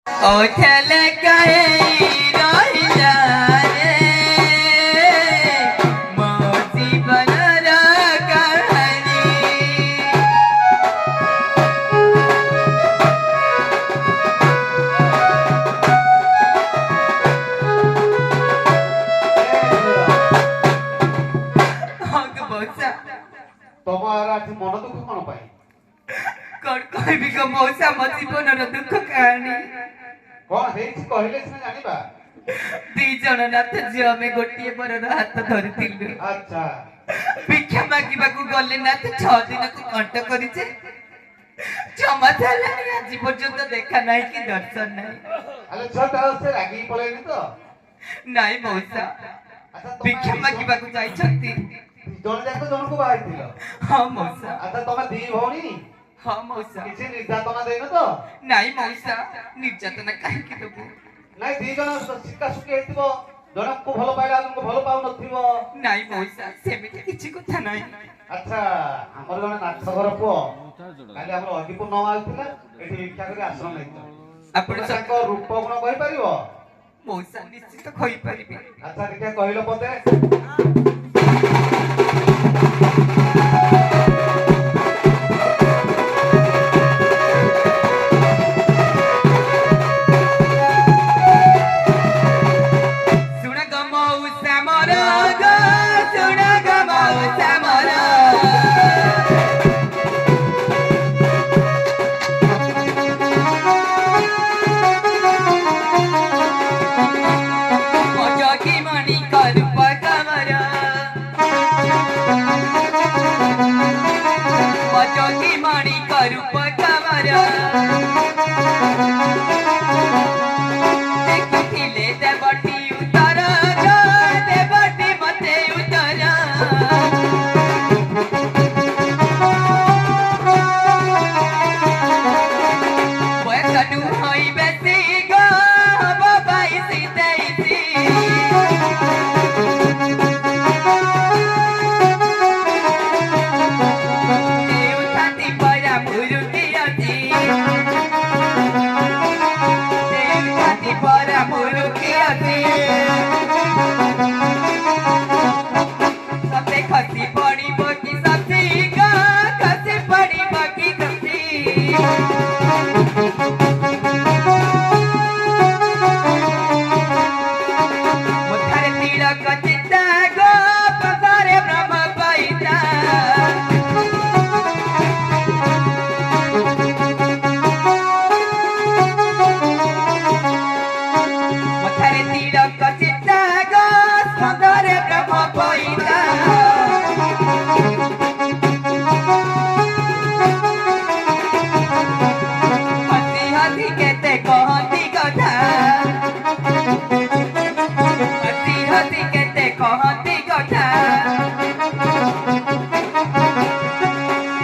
ओठल कहे रहिला रे मो जीवनर कहानी मौसा তোমার আজ মন দুঃখ কোন পাই कौन कहबी को मौसा मो जीवनर दुख कहानी কোন হেইছি কহিলে সিনা জানিবা दी जन नाथ झियो आमे गोटिए परर हाथ धरिथिलु আচ্ছা भिक्षा मागिबाकू गले नाथ 6 दिन को कंट करिছে क्षमा थाला आज पर्यंत देखा नाही कि दर्शन नाही আলে ছোটা সে রাগি পড়েনি তো নাই मौसा আচ্ছা भिक्षा मागिबाकू जाइछंती জনে যাক জনকু বাহাইছিল हां मौसा আচ্ছা তুমি ଦି ভଉଣୀ हां मौसा କିଛି ନିର୍ଯାତନା ଦେଇନ ତ নাই मौसा निर्यातना काहे कि देबो ନାଇଁ ଦି ଜଣ ଶିକା ଶୁକି ହେଇଥିବ ଜଣକୁ ଭଲ ପାଇଲା ଜଣକୁ ଭଲ ପାଉ ନଥିବ নাই मौसा ସେମିତି କିଛି କଥା ନାହିଁ ଆଚ୍ଛା ଆମର ଜଣେ ନାଥ ଘର ପୁଅ କାଲି ଆମର ଅଗିପୁର ନ ଆଇଥିଲା ଏଠି ଭିକ୍ଷା କରି ଆଶ୍ରମ ନେଇଥିଲା ଆପଣ ତାଙ୍କ ରୂପ ଗୁଣ କହିପାରିବ मौसा निश्चित କହି ପାରିବି ଆଚ୍ଛା ଦେଖିଆ କହିଲ ପଦେ सुन ग मौसा मोर ग सुन ग मौसा मोर मजकी मणि करूप कमर मजकी मणि करूप कमर देखिले देवटी उतर देवटी मते उतर बयसनु हई बेसी गो बाबाई सीतेसी देउताती परा मुरुटी अति देउताती परा मुरुटी अति सबे खसी पड़ी बकी सब्जी गा खसी पड़ी बकी सब्जी मुथारे तिलक चित्ता गो पसारे ब्रह्म पाइता मुथारे तिलक चित्ता गो पसारे ब्रह्म पाइता हसी हसी केते कहती कथा हसी हसी केते कहती कथा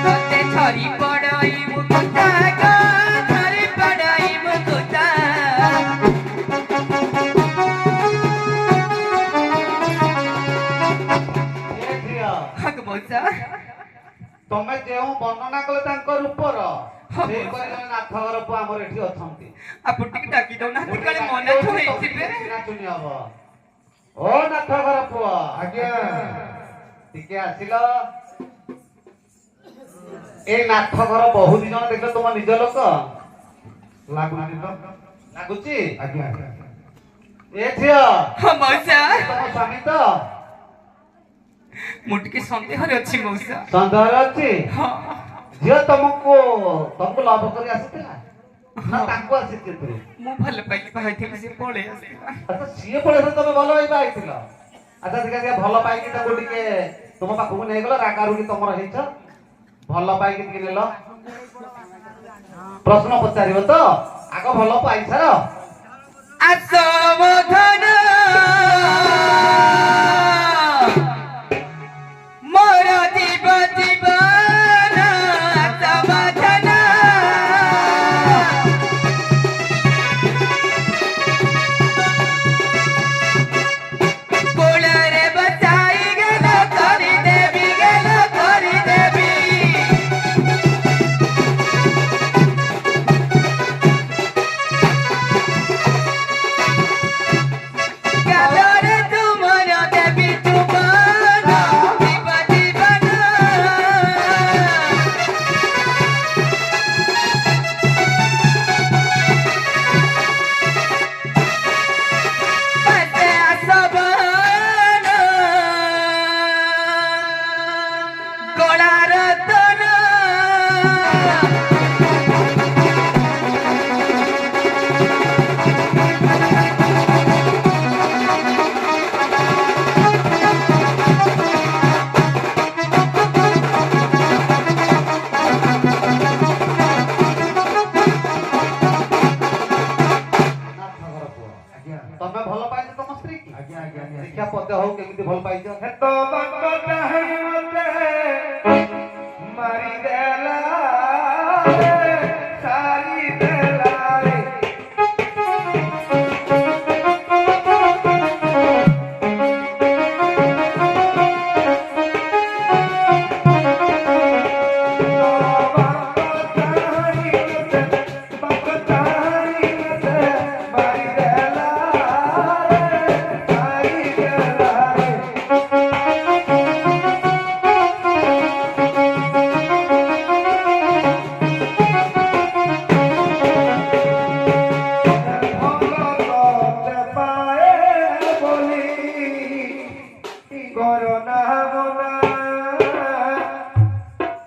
तते छरी पड़ई मुकुता गा छरी पड़ई मुकुता ଏ ଝିଅ हग मौसा ତମେ ଯେଉଁ ବର୍ଣ୍ଣନା କଲେ ତାଙ୍କ ରୂପର ସେଇ ପରି ଜଣେ ନାଥ ଘର ପୁଅ ଆମର ଏଠି ଅଛନ୍ତି ଆପଣ ଟିକେ ଡାକି ଦଉନା କାଳେ ମନେ ହେଇଯିବେ ନାଚୁନି ହବ ଓ ନାଥ ଘର ପୁଅ ଆଜ୍ଞା ଟିକେ ଆସିଲ এই ନାଥ ଘର ବହୁ ଦି ଜଣ ଦେଖିଲ ତୁମ ନିଜ ଲୋକ ଲାଗୁନି ତ ଲାଗୁଛି ଆଜ୍ଞା ଏ ଝିଅ ହଁ ମଉସା ତମ ସ୍ୱାମୀ ତ ମୁଁ ଟିକେ ସନ୍ଦେହରେ ଅଛି ମଉସା ସନ୍ଦେହରେ ଅଛି ହଁ ଝିଅ ତମକୁ ଲଭ କରି ଆସିଥିଲା ନା ତାଙ୍କୁ ଆସିଛି ଏଥିରୁ ମୁଁ ଭଲ ପାଇକି ବାହାଇଥିଲି ସେ ପଳେଇ ଆସିଲା ଆଚ୍ଛା ସିଏ ପଳେଇ ତମେ ଭଲ ପାଇବା ଆଇଥିଲ ଆଚ୍ଛା ଟିକେ ଭଲ ପାଇକି ତାକୁ ଟିକେ ତୁମ ପାଖକୁ ନେଇଗଲ ରାଗାରୁଗି ତମର ହେଇଛ ଭଲ ପାଇକି ଟିକେ ନେଲ ପ୍ରଶ୍ନ ପଚାରିବ ତ ଆଗ ଭଲ ପାଇସାର ଆସବଧନ ମୋର ଜୀବ ଜୀବନ ଆସବଧନ କୋଳରେ ବସାଇ ଗେଲ କରିଦେବି କେମିତି ଭଲ ପାଇଛ? ହେତ ବାଟ ଚାହିଁ ମତେ ମାରିଦେଲା ରେ, ସାରିଦେଲା ରେ।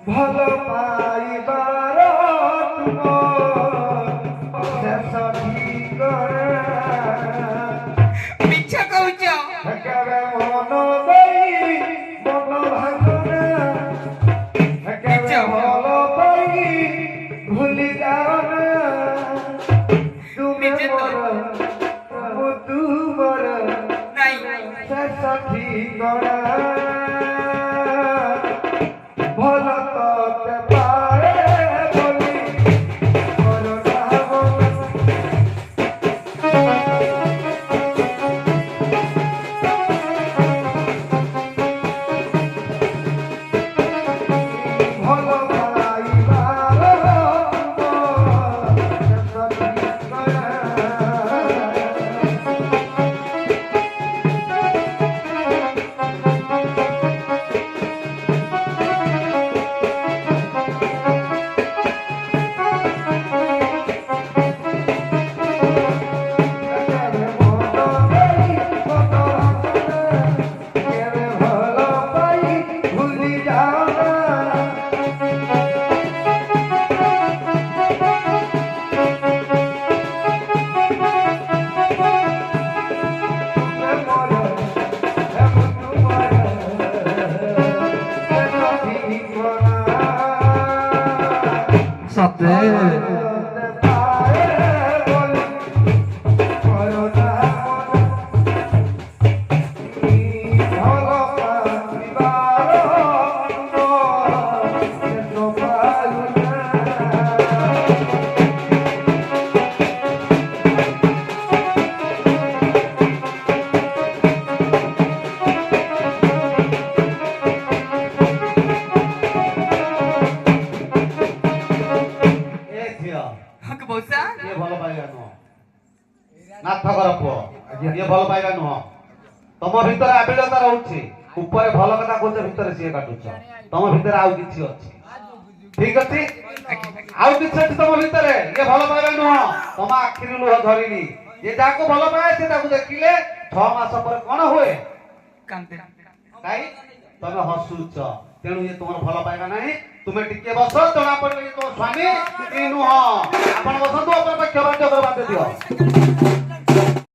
ଭଲ ପାଇବାର ତୁମ ଶେଷ ଠିକଣା ମିଛ କହୁଛ। କେବେ ମନ ଦେଇ ମନ ଭାଙ୍ଗନା କେବେ ଭଲ ପାଇ ଭୁଲି ଯାଅନା ତୁମେ ନିଜେ ତ- ମୋର ମୁଁ ତୁମର ନାଇଁ ଶେଷ ଠିକଣା ଭଲ ତତେ ପାଏ ବୋଲି କରୁଣା ମନ ଭଲ ପାଇବାର ଶେଷ ଠିକଣା କେବେ ମନ ଦେଇ ମନ ଭାଙ୍ଗନା କେବେ ଭଲ ପାଇ ଭୁଲି ଯାଅନା ତୁମେ ମୋର ମୁଁ ତୁମର ଶେଷ ଠିକଣା ସତେ ତତେ ପାଏ ବୋଲି କରୁଣା ମନ ଭଲ ପାଇବାର ଶେଷ ପାଉନା ଏ ଝିଅ ହକ ବଉସା ଇଏ ଭଲ ପାଇବା ନୁହଁ। ନାଥକର ପୁଅ ଇଏ ଭଲ ପାଇବା ନୁହଁ। ତମ ଭିତରେ ଆବିଳତା ରହୁଛି। ଉପରେ ଭଲ କଥା କହୁଛ, ଭିତରେ ସିଏ କାଟୁଛ। ତମ ଭିତରେ ଆଉ କିଛି ଅଛି। ଠିକ ଅଛି, ଆଉ କିଛି ଅଛି ତମ ଭିତରେ। ଇଏ ଭଲ ପାଇବା ନୁହଁ। ତମ ଆଖିରୁ ଲୁହ ଧରିନି। ଯେ ଯାହାକୁ ଭଲ ପାଏ ସେ ତାକୁ ଦେଖିଲେ 6 ମାସ ପରେ କଣ ହୁଏ? କାନ୍ଦେ କାଇଁ ତମେ ହସୁଛ। ତେଣୁ ଇଏ ତୁମର ଭଲ ପାଇବା ନାହିଁ। ତୁମେ ଟିକେ ବସ, ଜଣା ପଡିଲେ ତମ ସ୍ୱାମୀ କି ନୁହଁ। ଆପଣ ବସନ୍ତୁ, ଆପଣ ପକ୍ଷ ବାଧ୍ୟ ଦିଅ।